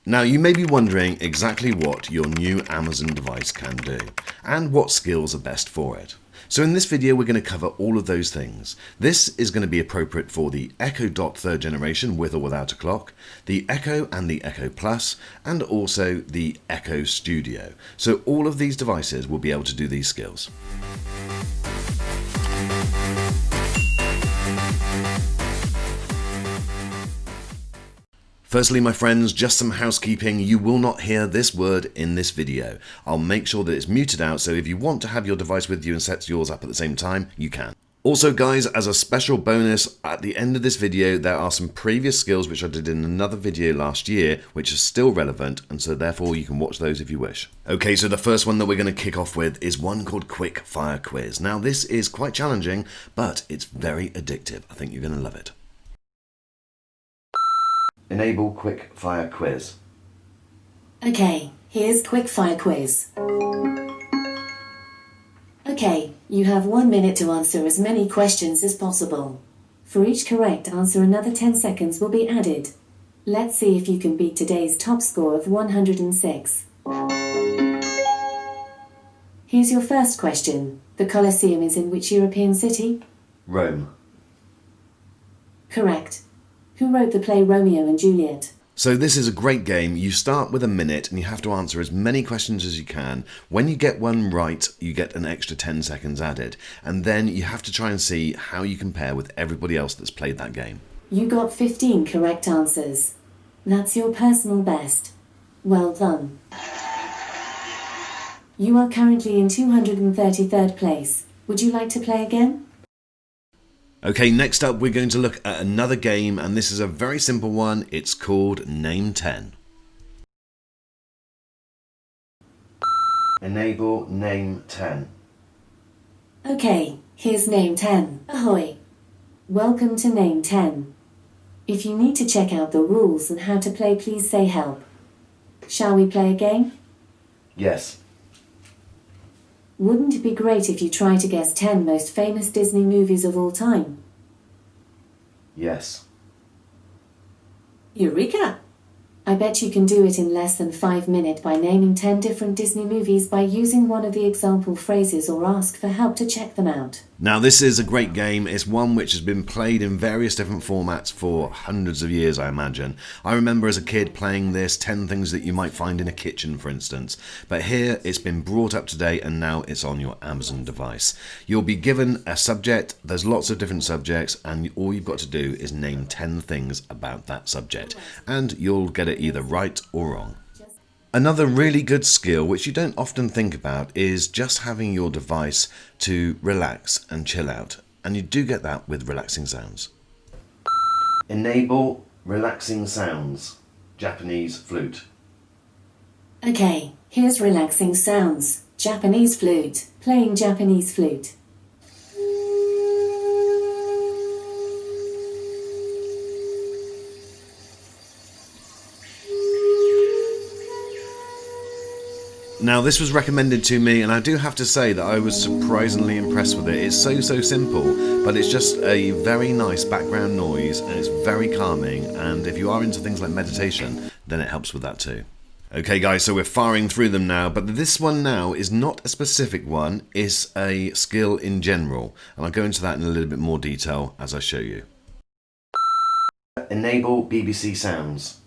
Now you may be wondering exactly what your new Amazon device can do and what skills are best for it. So in this video we're going to cover all of those things. This is going to be appropriate for the Echo Dot 3rd generation with or without a clock, the Echo and the Echo Plus, and also the Echo Studio. So all of these devices will be able to do these skills. Firstly, my friends, just some housekeeping. You will not hear this word in this video. I'll make sure that it's muted out, so if you want to have your device with you and set yours up at the same time, you can. Also guys, as a special bonus, at the end of this video there are some previous skills which I did in another video last year which are still relevant, and so therefore you can watch those if you wish. Okay, so the first one that we're going to kick off with is one called Quick Fire Quiz. Now this is quite challenging, but it's very addictive. I think you're going to love it. Enable Quick Fire Quiz. Okay, here's Quick Fire Quiz. Okay, you have 1 minute to answer as many questions as possible. For each correct answer, another 10 seconds will be added. Let's see if you can beat today's top score of 106. Here's your first question. The Colosseum is in which European city? Rome. Correct. Who wrote the play Romeo and Juliet? So this is a great game. You start with a minute and you have to answer as many questions as you can. When you get one right, you get an extra 10 seconds added. And then you have to try and see how you compare with everybody else that's played that game. You got 15 correct answers. That's your personal best. Well done. You are currently in 233rd place. Would you like to play again? Okay, next up we're going to look at another game, and this is a very simple one. It's called Name 10. Enable Name 10. Okay, here's Name 10. Ahoy! Welcome to Name 10. If you need to check out the rules and how to play, please say help. Shall we play a game? Yes. Wouldn't it be great if you try to guess 10 most famous Disney movies of all time? Yes. Eureka! I bet you can do it in less than 5 minutes by naming 10 different Disney movies by using one of the example phrases or ask for help to check them out. Now this is a great game. It's one which has been played in various different formats for hundreds of years, I imagine. I remember as a kid playing this, 10 things that you might find in a kitchen, for instance. But here it's been brought up to date and now it's on your Amazon device. You'll be given a subject. There's lots of different subjects and all you've got to do is name 10 things about that subject. And you'll get it either right or wrong. Another really good skill which you don't often think about is just having your device to relax and chill out, and you do get that with relaxing sounds. Enable relaxing sounds. Japanese flute. Okay, here's relaxing sounds. Japanese flute. Playing Japanese flute. Now this was recommended to me and I do have to say that I was surprisingly impressed with it. It's so simple, but it's just a very nice background noise and it's very calming, and if you are into things like meditation then it helps with that too. Okay guys, so we're firing through them now, but this one now is not a specific one, it's a skill in general, and I'll go into that in a little bit more detail as I show you. Enable BBC sounds.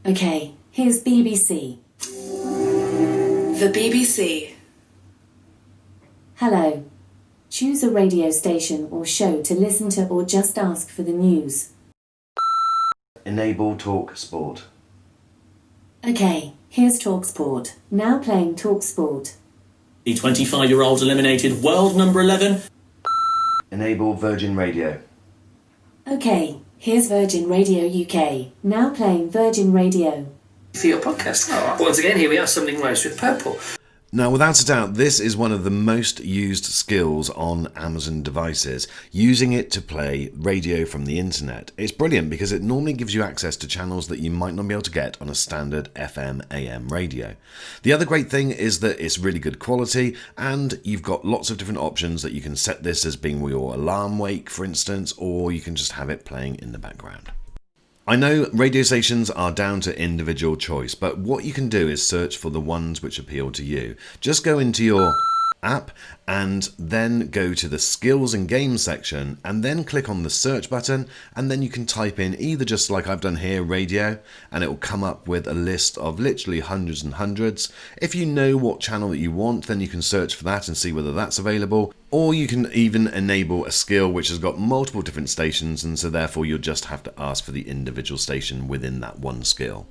Okay, here's BBC. The BBC. Hello. Choose a radio station or show to listen to or just ask for the news. Enable Talk Sport. Okay, here's TalkSport. Now playing TalkSport. The 25-year-old eliminated world number 11. Enable Virgin Radio. Okay, here's Virgin Radio UK. Now playing Virgin Radio. For your podcast. Once again, here we are, Something Rhymes with Purple. Now, without a doubt, this is one of the most used skills on Amazon devices, using it to play radio from the internet. It's brilliant because it normally gives you access to channels that you might not be able to get on a standard FM AM radio. The other great thing is that it's really good quality, and you've got lots of different options that you can set this as being your alarm wake, for instance, or you can just have it playing in the background. I know radio stations are down to individual choice, but what you can do is search for the ones which appeal to you. Just go into your app and then go to the skills and games section and then click on the search button, and then you can type in either, just like I've done here, radio, and it will come up with a list of literally hundreds and hundreds. If you know what channel that you want, then you can search for that and see whether that's available, or you can even enable a skill which has got multiple different stations, and so therefore you'll just have to ask for the individual station within that one skill.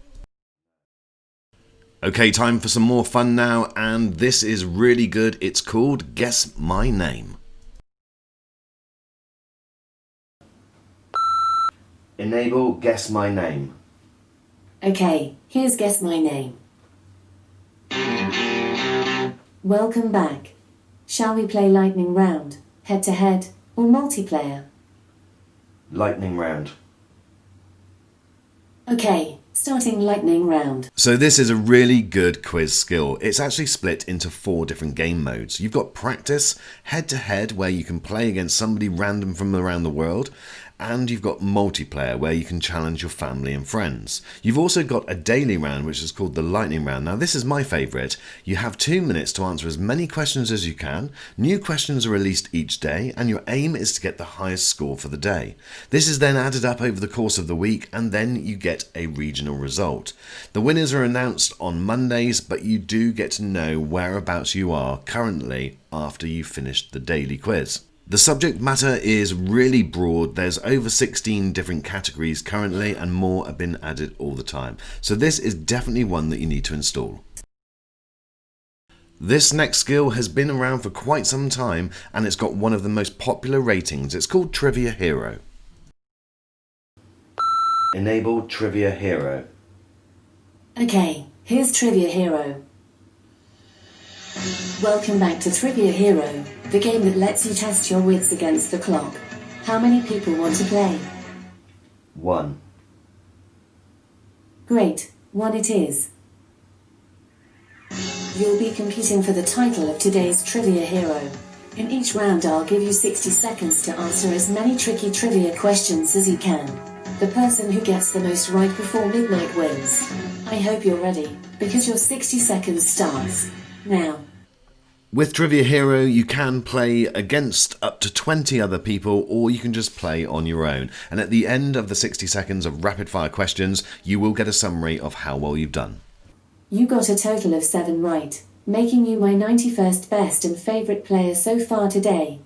Okay, time for some more fun now, and this is really good. It's called Guess My Name. Enable Guess My Name. Okay, here's Guess My Name. Welcome back. Shall we play lightning round, head-to-head, or multiplayer? Lightning round. Okay, starting lightning round. So this is a really good quiz skill. It's actually split into 4 different game modes. You've got practice, head-to-head, where you can play against somebody random from around the world, and you've got multiplayer, where you can challenge your family and friends. You've also got a daily round, which is called the lightning round. Now this is my favourite. You have 2 minutes to answer as many questions as you can. New questions are released each day, and your aim is to get the highest score for the day. This is then added up over the course of the week, and then you get a regional result. The winners are announced on Mondays, but you do get to know whereabouts you are currently after you've finished the daily quiz. The subject matter is really broad. There's over 16 different categories currently, and more have been added all the time. So this is definitely one that you need to install. This next skill has been around for quite some time, and it's got one of the most popular ratings. It's called Trivia Hero. Enable Trivia Hero. Okay, here's Trivia Hero. Welcome back to Trivia Hero, the game that lets you test your wits against the clock. How many people want to play? 1. Great, 1 it is. You'll be competing for the title of today's Trivia Hero. In each round I'll give you 60 seconds to answer as many tricky trivia questions as you can. The person who gets the most right before midnight wins. I hope you're ready, because your 60 seconds starts now. With Trivia Hero, you can play against up to 20 other people, or you can just play on your own. And at the end of the 60 seconds of rapid fire questions, you will get a summary of how well you've done. You got a total of 7 right, making you my 91st best and favourite player so far today.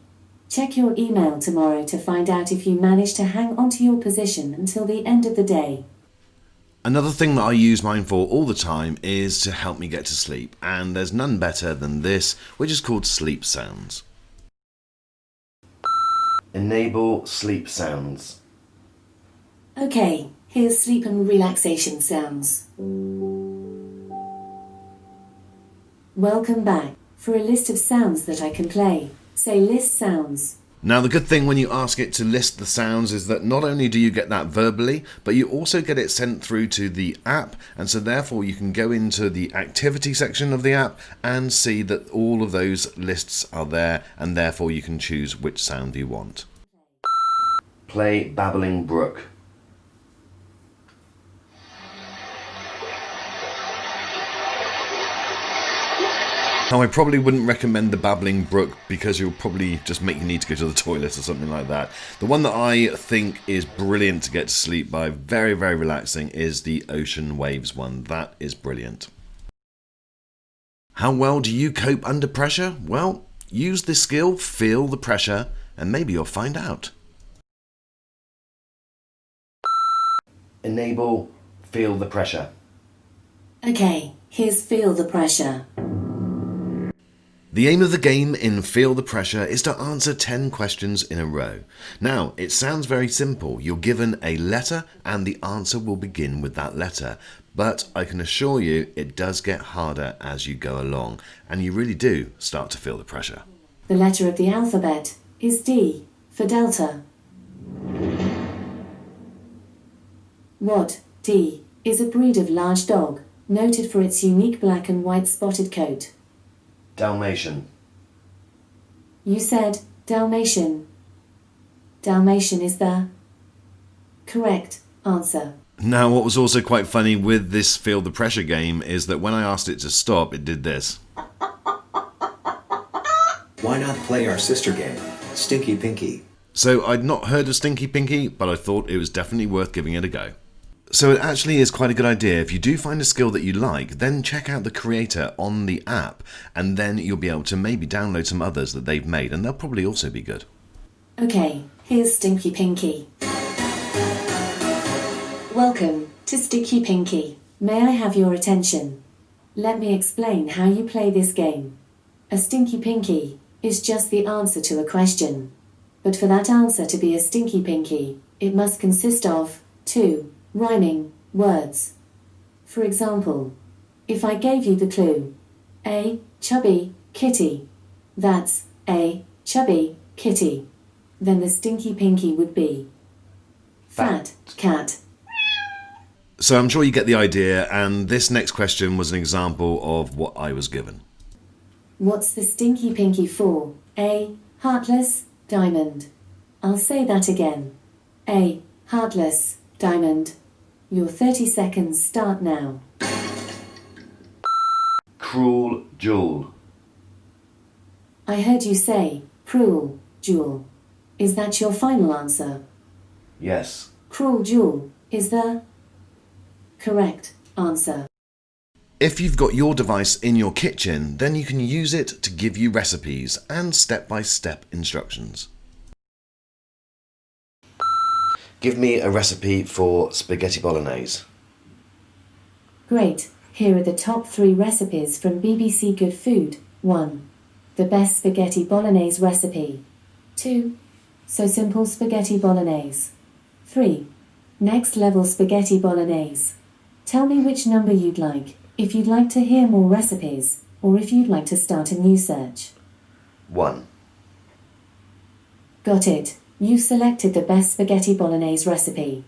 Check your email tomorrow to find out if you managed to hang on to your position until the end of the day. Another thing that I use mine for all the time is to help me get to sleep, and there's none better than this, which is called Sleep Sounds. Enable Sleep Sounds. Okay, here's sleep and relaxation sounds. Welcome back. For a list of sounds that I can play, say list sounds. Now the good thing when you ask it to list the sounds is that not only do you get that verbally, but you also get it sent through to the app, and so therefore you can go into the activity section of the app and see that all of those lists are there, and therefore you can choose which sound you want. Play Babbling Brook. Now, I probably wouldn't recommend the Babbling Brook because you'll probably just make you need to go to the toilet or something like that. The one that I think is brilliant to get to sleep by, very, very relaxing, is the Ocean Waves one. That is brilliant. How well do you cope under pressure? Well, use this skill, feel the pressure, and maybe you'll find out. Enable Feel the Pressure. Okay, here's Feel the Pressure. The aim of the game in Feel the Pressure is to answer 10 questions in a row. Now, it sounds very simple. You're given a letter and the answer will begin with that letter. But I can assure you it does get harder as you go along, and you really do start to feel the pressure. The letter of the alphabet is D for Delta. What, D, is a breed of large dog, noted for its unique black and white spotted coat? Dalmatian. You said Dalmatian. Dalmatian is the correct answer. Now, what was also quite funny with this Feel the Pressure game is that when I asked it to stop, it did this. Why not play our sister game, Stinky Pinkie? So I'd not heard of Stinky Pinkie, but I thought it was definitely worth giving it a go. So it actually is quite a good idea. If you do find a skill that you like, then check out the creator on the app, and then you'll be able to maybe download some others that they've made, and they'll probably also be good. Okay, here's Stinky Pinkie. Welcome to Stinky Pinkie. May I have your attention? Let me explain how you play this game. A Stinky Pinkie is just the answer to a question. But for that answer to be a Stinky Pinkie, it must consist of 2 rhyming words. For example, if I gave you the clue, a chubby kitty, that's a chubby kitty, then the Stinky Pinkie would be fat cat. So I'm sure you get the idea, and this next question was an example of what I was given. What's the Stinky Pinkie for? A heartless diamond. I'll say that again. A heartless diamond. Your 30 seconds start now. Cruel jewel. I heard you say cruel jewel. Is that your final answer? Yes. Cruel jewel is the correct answer. If you've got your device in your kitchen, then you can use it to give you recipes and step-by-step instructions. Give me a recipe for spaghetti bolognese. Great. Here are the top 3 recipes from BBC Good Food. 1. The best spaghetti bolognese recipe. 2. So simple spaghetti bolognese. 3. Next level spaghetti bolognese. Tell me which number you'd like, if you'd like to hear more recipes, or if you'd like to start a new search. 1. Got it. You've selected the best spaghetti bolognese recipe.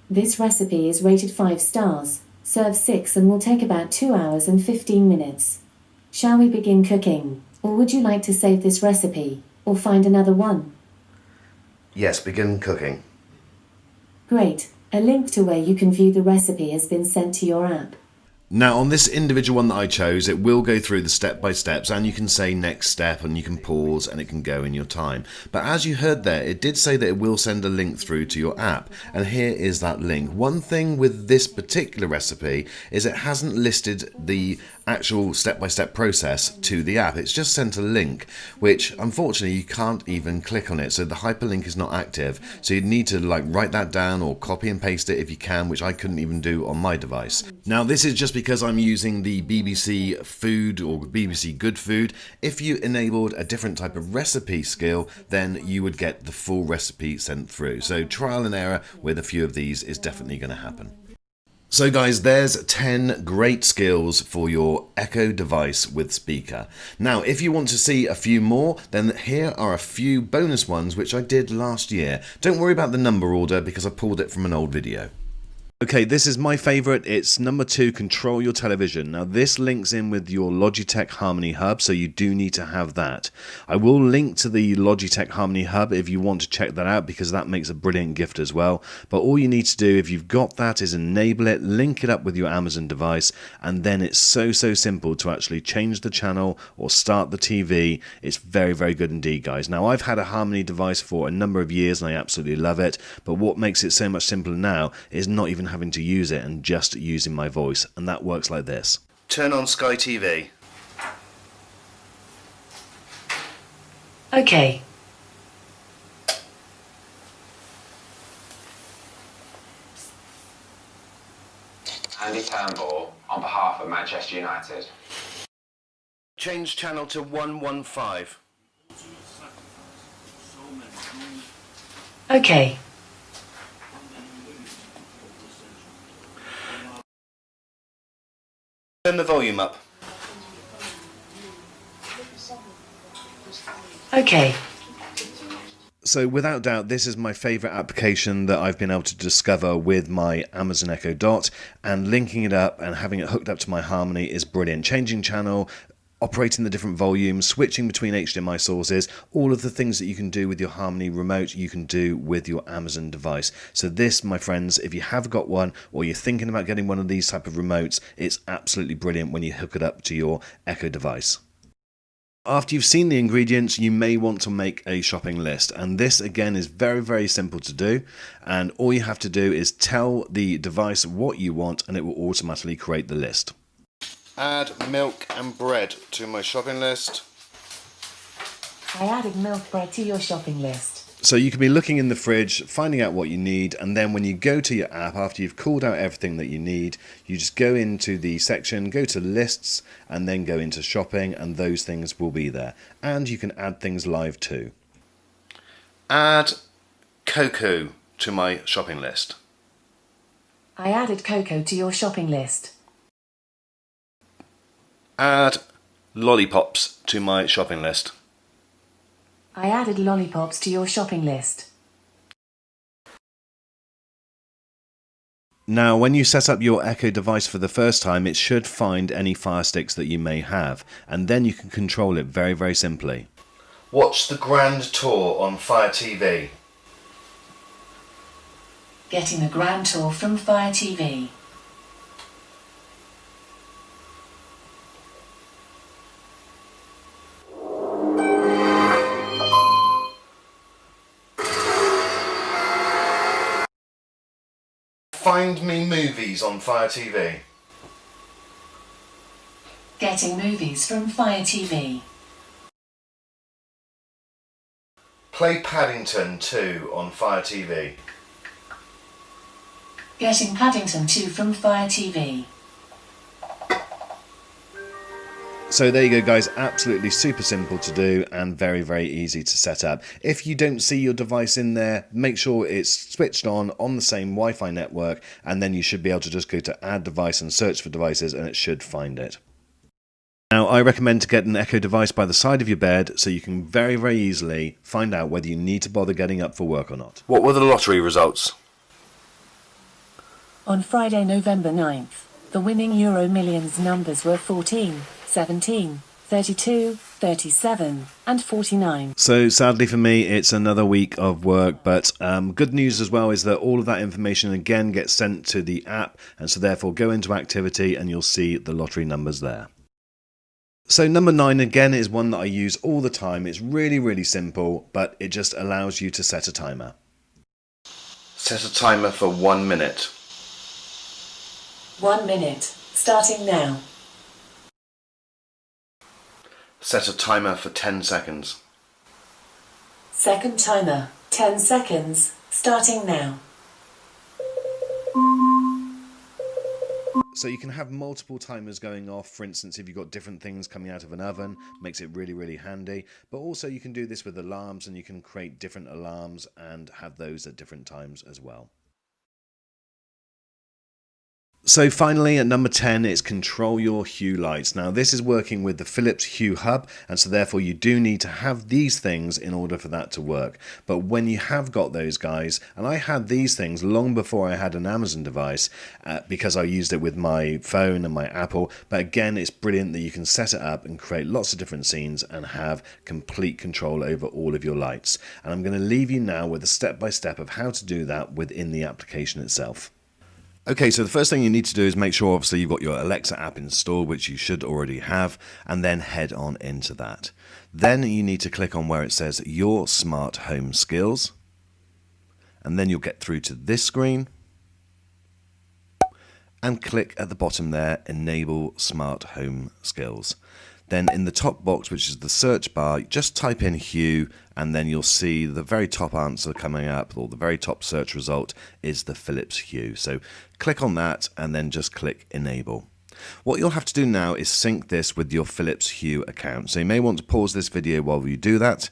This recipe is rated 5 stars, serves 6 and will take about 2 hours and 15 minutes. Shall we begin cooking, or would you like to save this recipe, or find another one? Yes, begin cooking. Great. A link to where you can view the recipe has been sent to your app. Now on this individual one that I chose, it will go through the step-by-steps, and you can say next step and you can pause and it can go in your time. But as you heard there, it did say that it will send a link through to your app, and here is that link. One thing with this particular recipe is it hasn't listed the actual step-by-step process to the app. It's just sent a link, which unfortunately you can't even click on it, so the hyperlink is not active. So you'd need to write that down or copy and paste it if you can, which I couldn't even do on my device. Now this is just because I'm using the BBC Food or BBC Good Food. If you enabled a different type of recipe skill, then you would get the full recipe sent through. So trial and error with a few of these is definitely going to happen. So guys, there's 10 great skills for your Echo device with speaker. Now, if you want to see a few more, then here are a few bonus ones which I did last year. Don't worry about the number order because I pulled it from an old video. Okay, this is my favourite. It's number 2, control your television. Now this links in with your Logitech Harmony Hub, so you do need to have that. I will link to the Logitech Harmony Hub if you want to check that out, because that makes a brilliant gift as well. But all you need to do, if you've got that, is enable it, link it up with your Amazon device, and then it's so simple to actually change the channel or start the TV. It's very good indeed, guys. Now I've had a Harmony device for a number of years and I absolutely love it, but what makes it so much simpler now is not even having to use it and just using my voice, and that works like this. Turn on Sky TV. Okay. Andy Turnbull on behalf of Manchester United. Change channel to 115. Okay. Turn the volume up. Okay. So without doubt, this is my favourite application that I've been able to discover with my Amazon Echo Dot, and linking it up and having it hooked up to my Harmony is brilliant. Changing channel, operating the different volumes, switching between HDMI sources, all of the things that you can do with your Harmony remote, you can do with your Amazon device. So this, my friends, if you have got one or you're thinking about getting one of these type of remotes, it's absolutely brilliant when you hook it up to your Echo device. After you've seen the ingredients, you may want to make a shopping list, and this again is very, very simple to do, and all you have to do is tell the device what you want and it will automatically create the list. Add milk and bread to my shopping list. I added milk bread to your shopping list. So you can be looking in the fridge, finding out what you need, and then when you go to your app, after you've called out everything that you need, you just go into the section, go to lists, and then go into shopping, and those things will be there. And you can add things live too. Add cocoa to my shopping list. I added cocoa to your shopping list. Add lollipops to my shopping list. I added lollipops to your shopping list. Now, when you set up your Echo device for the first time, it should find any Fire Sticks that you may have, and then you can control it very, very simply. Watch the Grand Tour on Fire TV. Getting a grand tour from Fire TV. Find me movies on Fire TV. Getting movies from Fire TV. Play Paddington 2 on Fire TV. Getting Paddington 2 from Fire TV. So there you go, guys, absolutely super simple to do and very, very easy to set up. If you don't see your device in there, make sure it's switched on the same Wi-Fi network, and then you should be able to just go to add device and search for devices and it should find it. Now, I recommend to get an Echo device by the side of your bed so you can very, very easily find out whether you need to bother getting up for work or not. What were the lottery results? On Friday, November 9th, the winning Euro Millions numbers were 14, 17, 32, 37 and 49. So sadly for me, it's another week of work, but good news as well is that all of that information again gets sent to the app, and so therefore go into activity and you'll see the lottery numbers there. So number 9 again is one that I use all the time. It's really, really simple, but it just allows you to set a timer. Set a timer for 1 minute. 1 minute, starting now. Set a timer for 10 seconds. Second timer, 10 seconds, starting now. So you can have multiple timers going off. For instance, if you've got different things coming out of an oven, makes it really, really handy. But also you can do this with alarms, and you can create different alarms and have those at different times as well. So finally, at number 10, it's control your Hue lights. Now this is working with the Philips Hue Hub, and so therefore you do need to have these things in order for that to work. But when you have got those guys, and I had these things long before I had an Amazon device because I used it with my phone and my Apple, but again it's brilliant that you can set it up and create lots of different scenes and have complete control over all of your lights. And I'm going to leave you now with a step-by-step of how to do that within the application itself. Okay, so the first thing you need to do is make sure obviously you've got your Alexa app installed, which you should already have, and then head on into that. Then you need to click on where it says Your Smart Home Skills, and then you'll get through to this screen, and click at the bottom there, Enable Smart Home Skills. Then in the top box, which is the search bar, just type in Hue, and then you'll see the very top answer coming up, or the very top search result is the Philips Hue. So click on that and then just click Enable. What you'll have to do now is sync this with your Philips Hue account. So you may want to pause this video while you do that.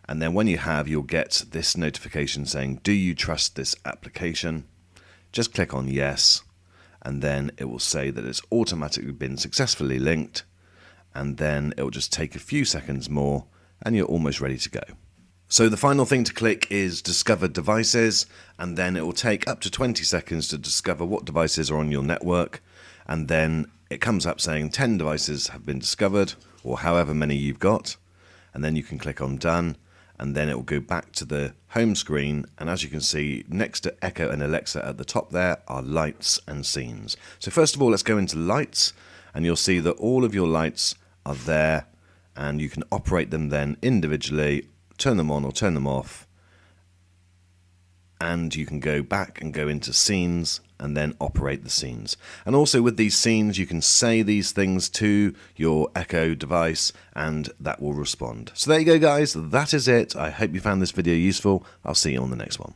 And then when you have, you'll get this notification saying, do you trust this application? Just click on yes, and then it will say that it's automatically been successfully linked. And then it will just take a few seconds more and you're almost ready to go. So the final thing to click is Discover Devices, and then it will take up to 20 seconds to discover what devices are on your network, and then it comes up saying 10 devices have been discovered, or however many you've got, and then you can click on Done, and then it will go back to the home screen, and as you can see, next to Echo and Alexa at the top there are lights and scenes. So first of all, let's go into lights, and you'll see that all of your lights are there, and you can operate them then individually, turn them on or turn them off, and you can go back and go into scenes and then operate the scenes. And also with these scenes you can say these things to your Echo device and that will respond. So there you go guys, that is it. I hope you found this video useful. I'll see you on the next one.